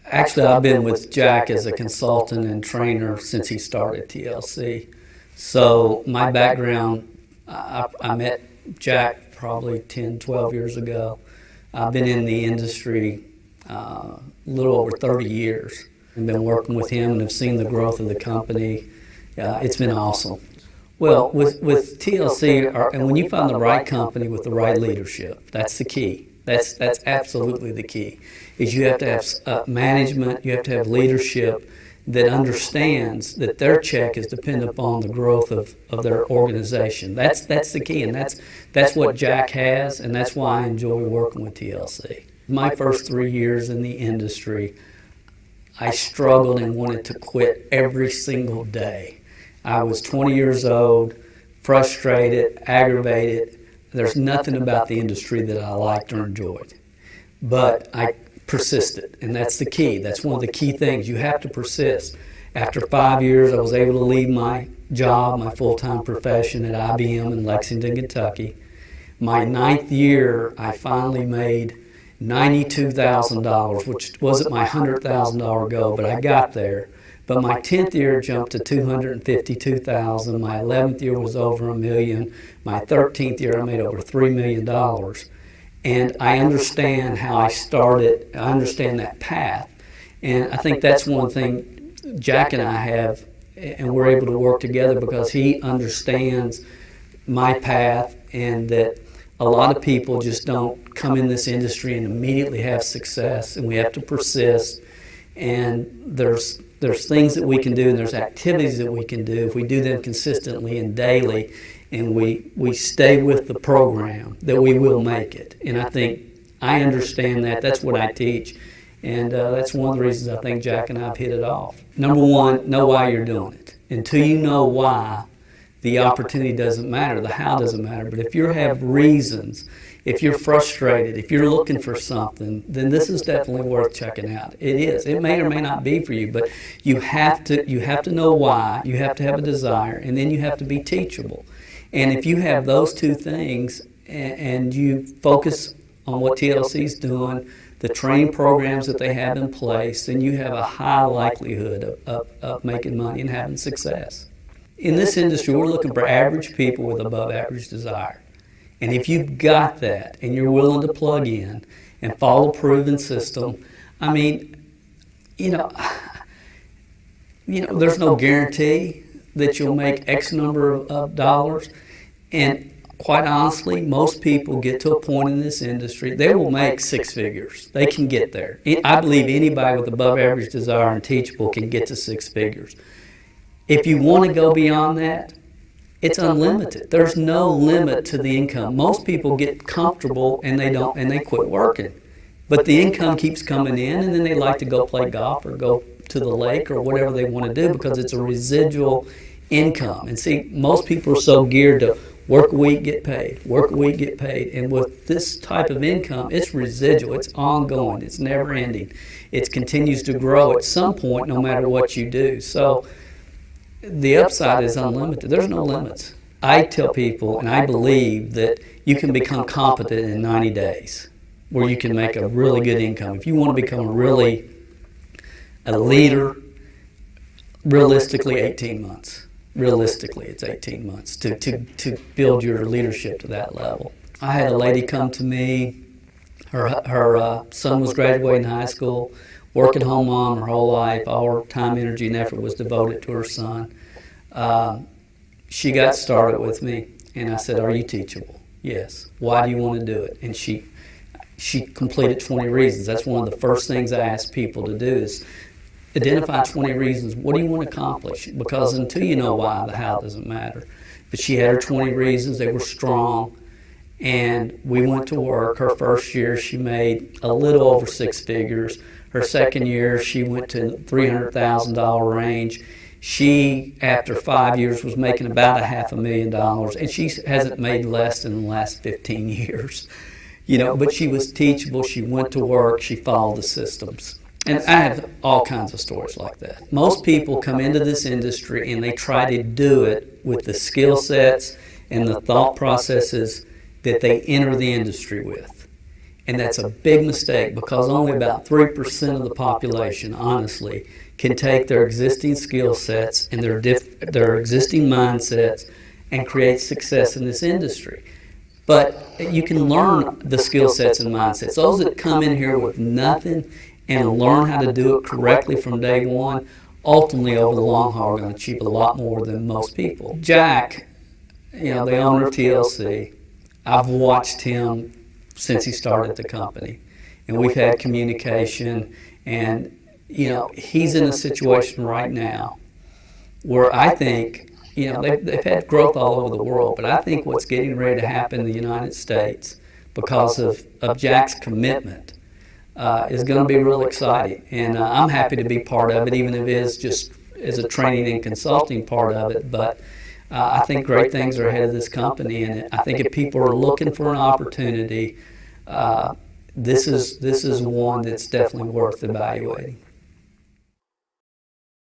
Actually, I've been with Jack as a consultant and trainer since he started TLC. So my background, I met Jack probably 10, 12 years ago. I've been in the industry a little over 30 years. I've been working with him and have seen the growth of the company. It's been awesome. Well, with TLC, and when you find the right company with the right leadership, that's the key. That's absolutely the key. Is you have to have management, you have to have leadership that understands that their check is dependent upon the growth of their organization. That's the key, and that's what Jack has, and that's why I enjoy working with TLC. My first 3 years in the industry, I struggled and wanted to quit every single day. I was 20 years old, frustrated, aggravated. There's nothing about the industry that I liked or enjoyed. But I persisted, and that's the key. That's one of the key things. You have to persist. After 5 years, I was able to leave my job, my full-time profession at IBM in Lexington, Kentucky. My 9th year, I finally made $92,000, which wasn't my $100,000 goal, but I got there. But my 10th year jumped to $252,000. My 11th year was over $1 million. My 13th year, I made over $3 million. And I understand how I started. I understand that path. And I think that's one thing Jack and I have, and we're able to work together because he understands my path, and that a lot of people just don't come in this industry and immediately have success, and we have to persist. And there's things that we can do, and there's activities that we can do if we do them consistently and daily, and we stay with the program, that we will make it. And I think I understand that. That's what I teach, and that's one of the reasons I think Jack and I have hit it off. Number one, know why you're doing it. Until you know why, the opportunity doesn't matter, the how doesn't matter. But if you have reasons, if you're frustrated, if you're looking for something, then this is definitely worth checking out. It is. It may or may not be for you, but you have to know why, you have to have a desire, and then you have to be teachable. And if you have those two things, and you focus on what TLC is doing, the training programs that they have in place, then you have a high likelihood of making money and having success. In this industry, we're looking for average people with above average desire. And if you've got that and you're willing to plug in and follow a proven system, I mean, there's no guarantee that you'll make X number of dollars. And quite honestly, most people get to a point in this industry, they will make six figures. They can get there. I believe anybody with above average desire and teachable can get to six figures. If you want to go beyond that, it's unlimited. There's no limit to the income. Most people get comfortable and they quit working. But the income keeps coming in, and then they like to go play golf or go to the lake or whatever they want to do because it's a residual income. And see, most people are so geared to work a week, get paid, work a week, get paid. And with this type of income, it's residual, it's ongoing, it's never ending. It continues to grow at some point no matter what you do. So the upside is unlimited. There's no limits. I tell people, and I believe, that you can become competent in 90 days where you can make a really good income. If you want to become a leader, realistically 18 months. Realistically, it's 18 months to build your leadership to that level. I had a lady come to me. Her son was graduating high school, working-home mom her whole life. All her time, energy, and effort was devoted to her son. She got started with me, and I said, "Are you teachable?" "Yes." "Why do you want to do it?" And she completed 20 reasons. That's one of the first things I ask people to do is identify 20 reasons. What do you want to accomplish? Because until you know why, the how doesn't matter. But she had her 20 reasons. They were strong. And we went to work. Her first year, she made a little over six figures. Her second year, she went to the $300,000 range. She, after 5 years, was making about $500,000, and she hasn't made less in the last 15 years. But she was teachable. She went to work. She followed the systems. And I have all kinds of stories like that. Most people come into this industry and they try to do it with the skill sets and the thought processes that they enter the industry with. And that's a big mistake because only about 3% of the population, honestly, can take their existing skill sets and their existing mindsets and create success in this industry. But you can learn the skill sets and mindsets. Those that come in here with nothing and learn how to do it correctly from day one, ultimately over the long haul are going to achieve a lot more than most people. Jack, the owner of TLC, I've watched him since he started the company, and we've had communication, and he's in a situation right now where I think they've had growth all over the world, but I think what's getting ready to happen in the United States because of Jack's commitment is going to be real exciting, and I'm happy to be part of it, even if it is just as a training and consulting part of it. But I think great things are ahead of this company, and I think if people are looking for an opportunity, this is one that's definitely worth evaluating.